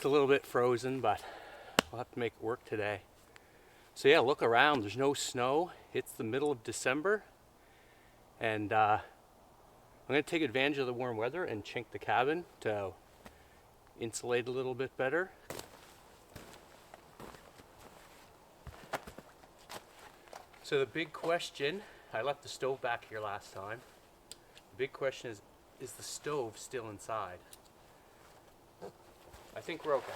a little bit frozen, but we'll have to make it work today. So yeah, look around, there's no snow. It's the middle of December, and I'm going to take advantage of the warm weather and chink the cabin to insulate a little bit better. So the big question, I left the stove back here last time. The big question is the stove still inside? I think we're okay.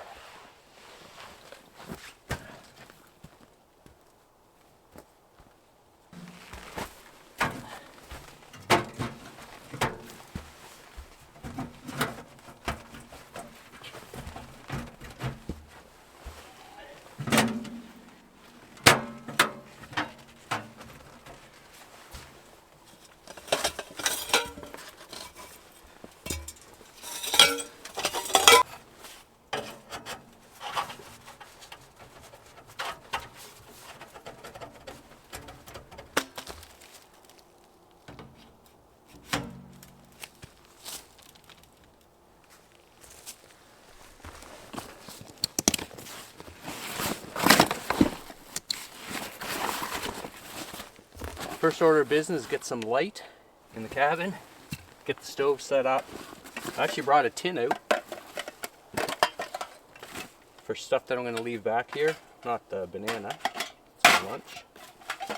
First order of business is get some light in the cabin, get the stove set up. I actually brought a tin out for stuff that I'm going to leave back here, not the banana, it's for lunch.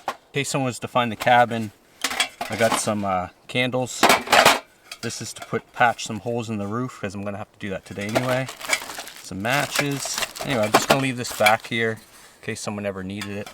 In case someone was to find the cabin, I got some candles. This is to patch some holes in the roof because I'm going to have to do that today anyway. Some matches. Anyway, I'm just going to leave this back here in case someone ever needed it.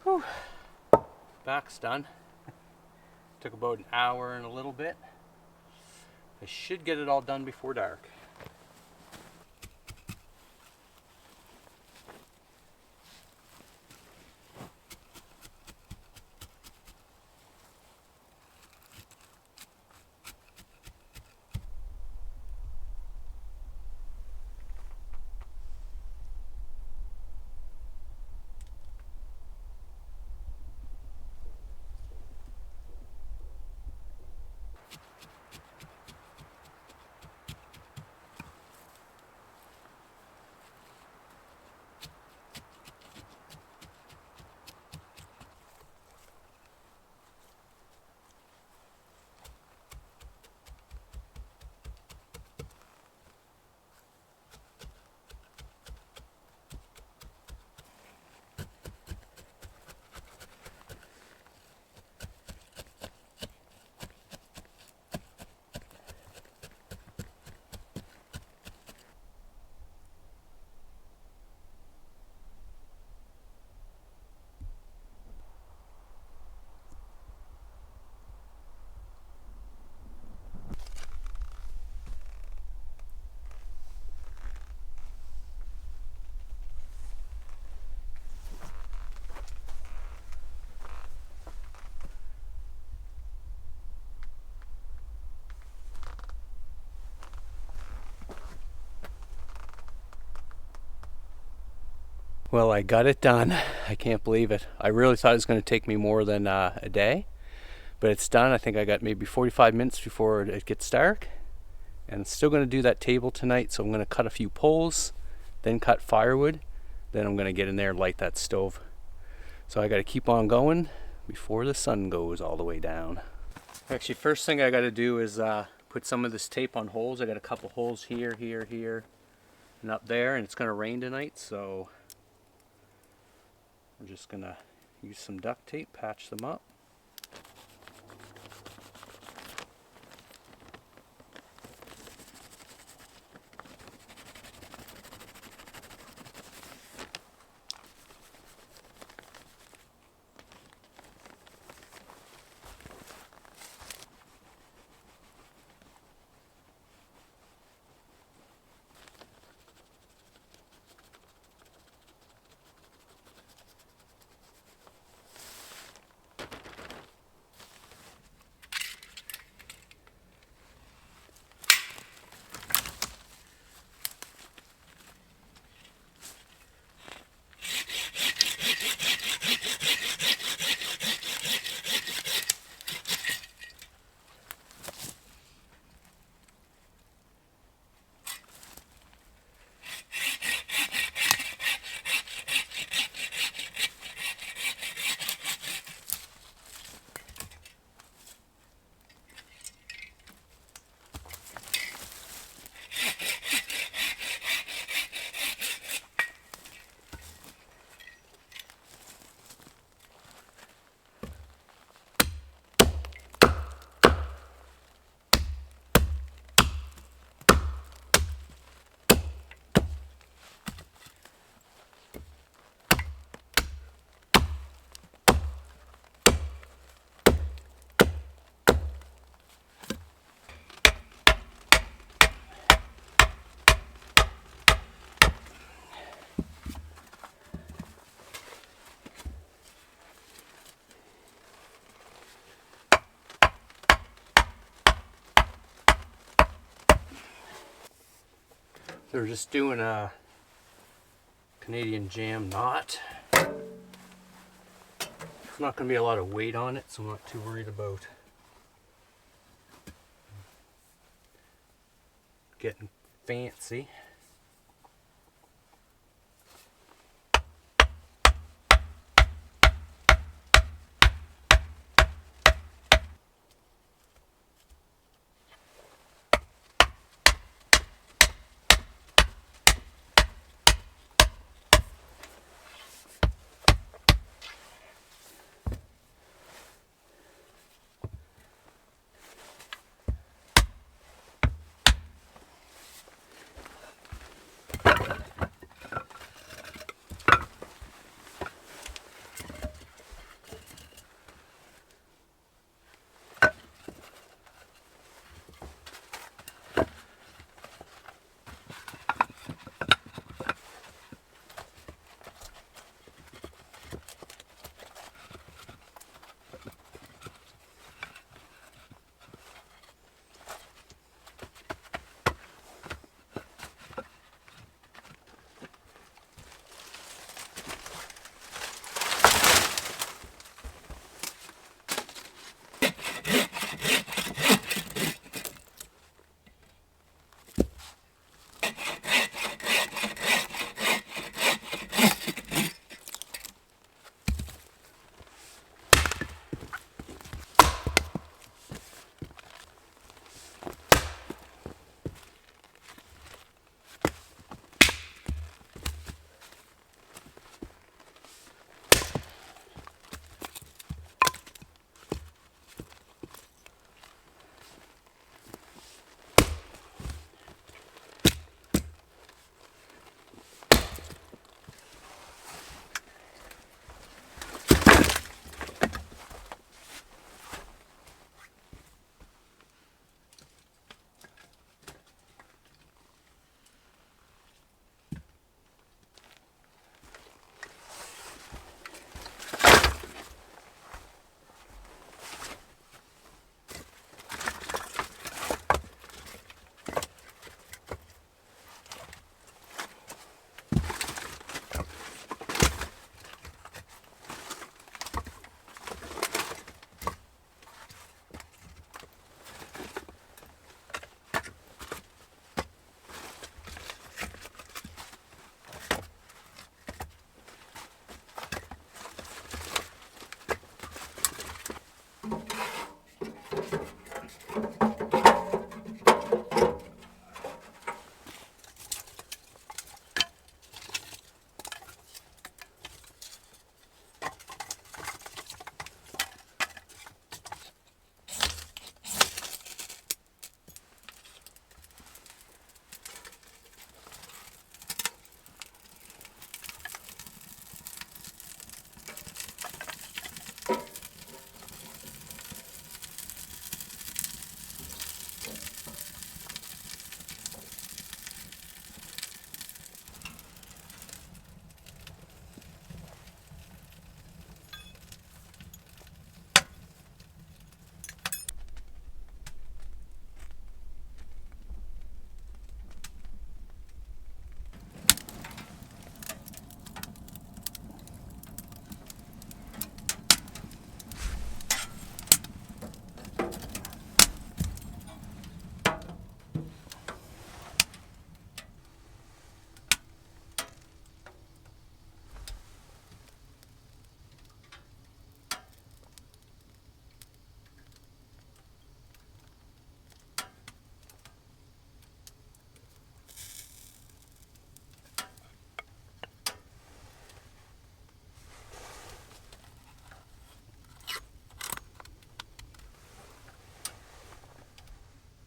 Whew. Back's done. Took about an hour and a little bit. I should get it all done before dark. Well, I got it done. I can't believe it. I really thought it was going to take me more than a day. But it's done. I think I got maybe 45 minutes before it gets dark. And I'm still going to do that table tonight, so I'm going to cut a few poles, then cut firewood, then I'm going to get in there and light that stove. So I got to keep on going before the sun goes all the way down. Actually, first thing I got to do is put some of this tape on holes. I got a couple holes here, here, here, and up there, and it's going to rain tonight, so I'm just going to use some duct tape, patch them up. So we're just doing a Canadian jam knot. There's not going to be a lot of weight on it, so I'm not too worried about getting fancy.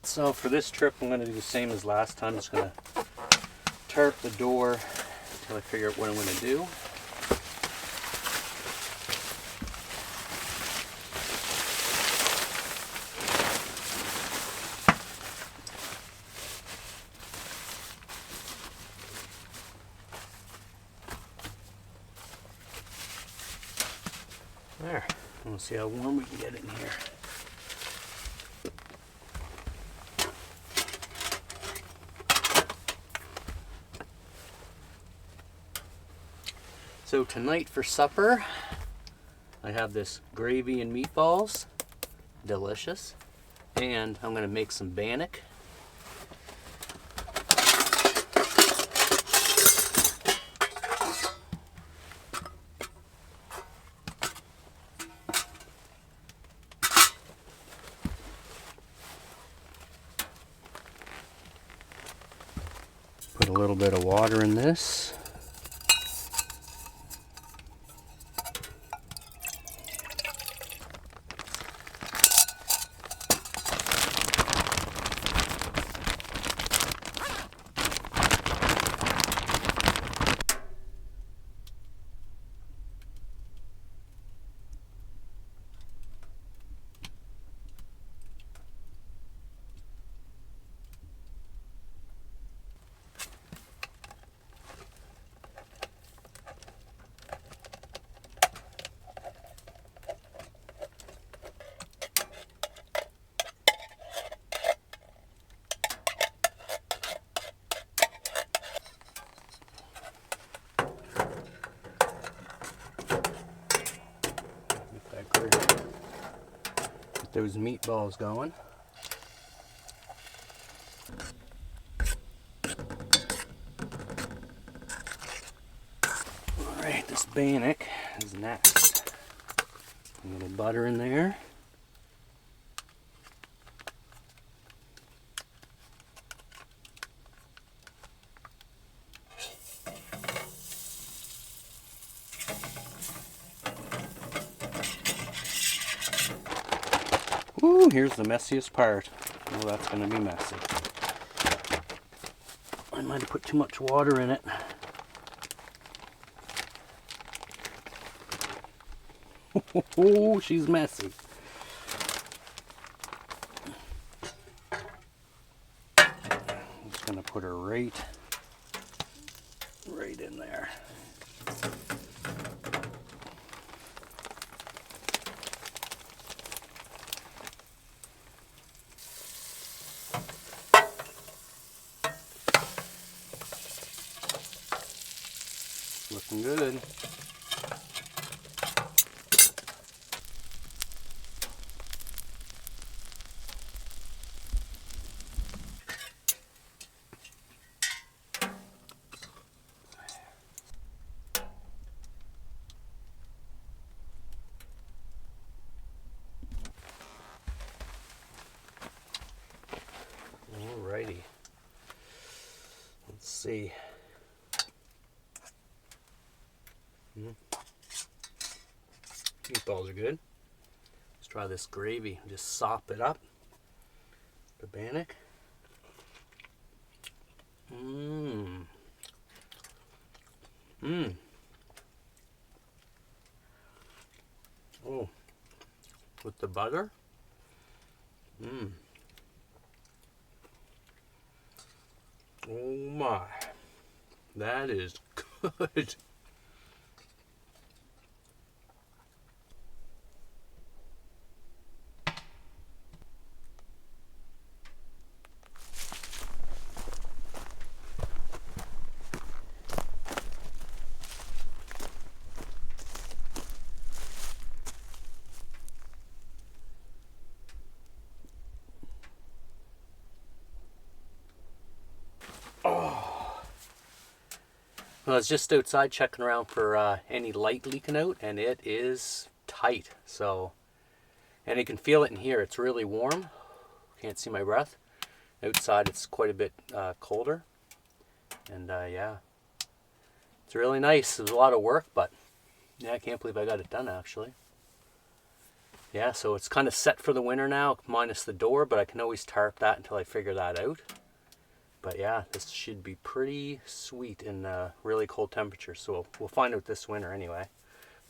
So for this trip, I'm going to do the same as last time. Just going to tarp the door until I figure out what I'm going to do. There. We'll see how warm we can get in here. So tonight for supper, I have this gravy and meatballs, delicious, and I'm going to make some bannock. Put a little bit of water in this. Get those meatballs going. Alright, this bannock is next. A little butter in there. Ooh, here's the messiest part. Oh, that's going to be messy. I might have put too much water in it. Oh, she's messy. I'm just going to put her right in there. Looking good. Alrighty. Let's see. Meatballs are good. Let's try this gravy. Just sop it up. The bannock. Oh, with the butter. Oh my, that is good. Well, I was just outside checking around for any light leaking out, and it is tight. So, and you can feel it in here. It's really warm. Can't see my breath. Outside, it's quite a bit colder. And yeah, it's really nice. It was a lot of work, but yeah, I can't believe I got it done actually. yeah, so it's kind of set for the winter now, minus the door, but I can always tarp that until I figure that out. But yeah, this should be pretty sweet in really cold temperatures. So we'll find out this winter anyway.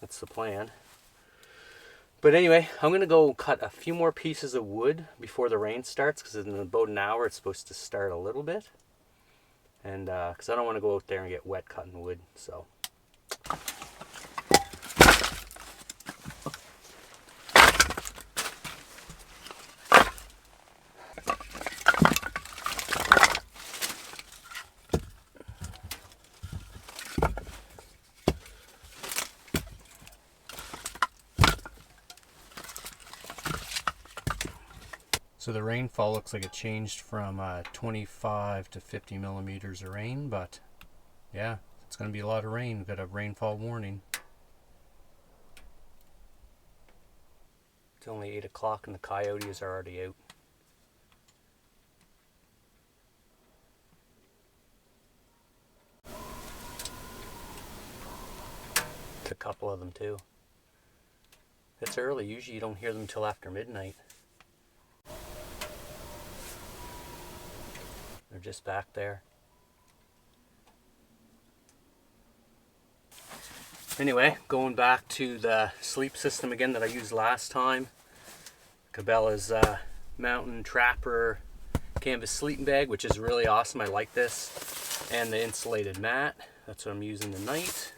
That's the plan. But anyway, I'm going to go cut a few more pieces of wood before the rain starts, because in about an hour it's supposed to start a little bit. And because I don't want to go out there and get wet cutting wood. So So the rainfall looks like it changed from 25 to 50 millimeters of rain, but yeah, it's going to be a lot of rain. We've got a rainfall warning. It's only 8 o'clock and the coyotes are already out. It's a couple of them too. It's early. Usually you don't hear them till after midnight. They're just back there. Anyway, going back to the sleep system again that I used last time. Cabela's Mountain Trapper canvas sleeping bag, which is really awesome. I like this. And the insulated mat. That's what I'm using tonight.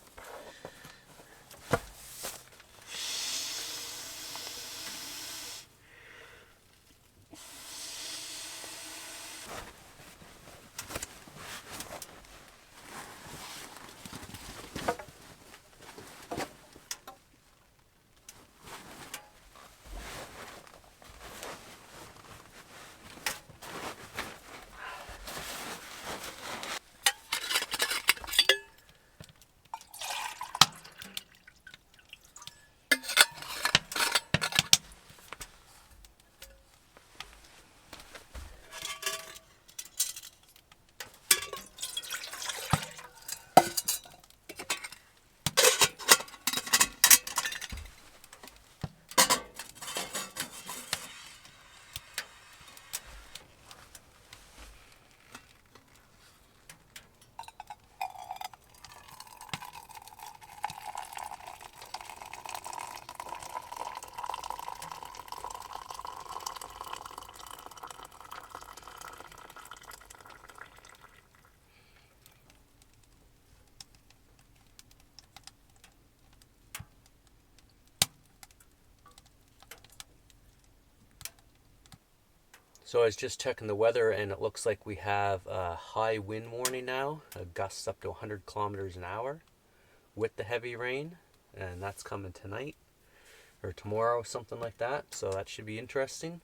So I was just checking the weather and it looks like we have a high wind warning now, gusts up to 100 kilometers an hour with the heavy rain, and that's coming tonight or tomorrow, something like that. So that should be interesting.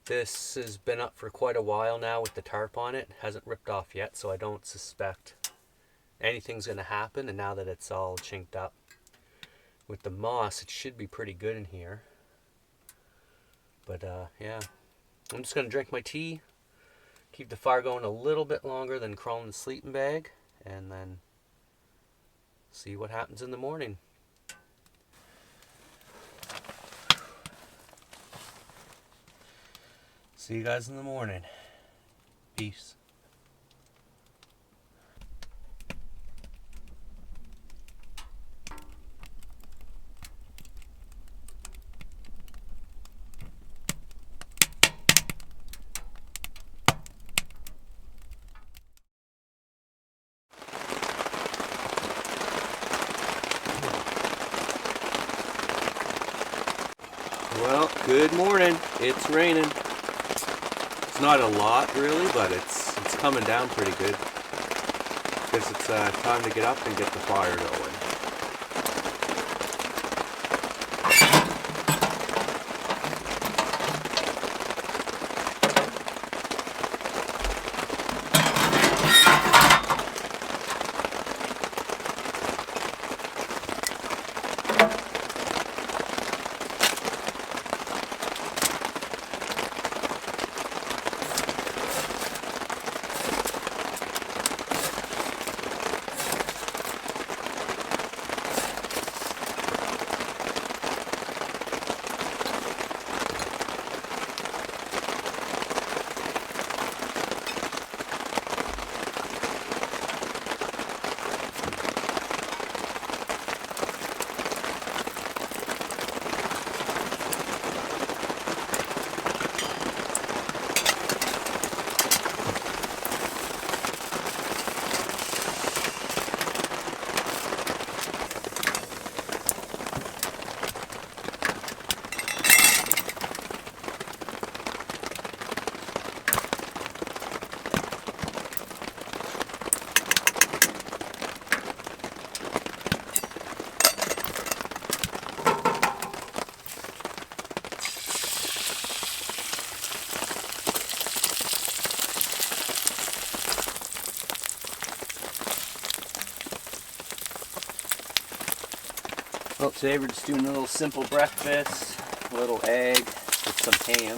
This has been up for quite a while now with the tarp on it. It hasn't ripped off yet, so I don't suspect anything's going to happen. And now that it's all chinked up with the moss, it should be pretty good in here. But yeah. I'm just going to drink my tea, keep the fire going a little bit longer than crawling the sleeping bag, and then see what happens in the morning. See you guys in the morning. Peace. Well, good morning. It's raining. It's not a lot really, but it's coming down pretty good. Because it's time to get up and get the fire going. Well, today we're just doing a little simple breakfast, a little egg with some ham.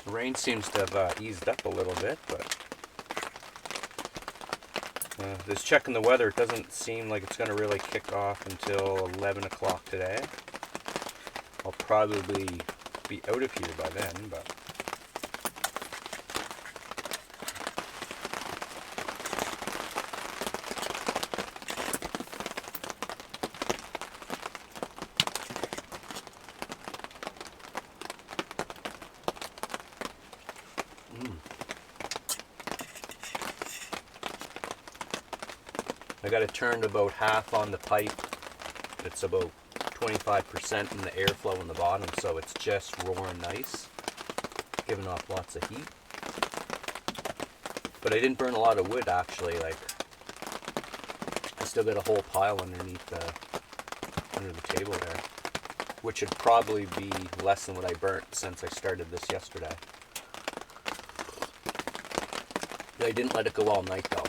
The rain seems to have eased up a little bit, but just checking the weather, it doesn't seem like it's going to really kick off until 11 o'clock today. I'll probably be out of here by then, but I got it turned about half on the pipe. It's about 25% in the airflow in the bottom, so it's just roaring nice, giving off lots of heat. But I didn't burn a lot of wood actually. Like, I still got a whole pile underneath under the table there, which would probably be less than what I burnt since I started this yesterday. I didn't let it go all night though.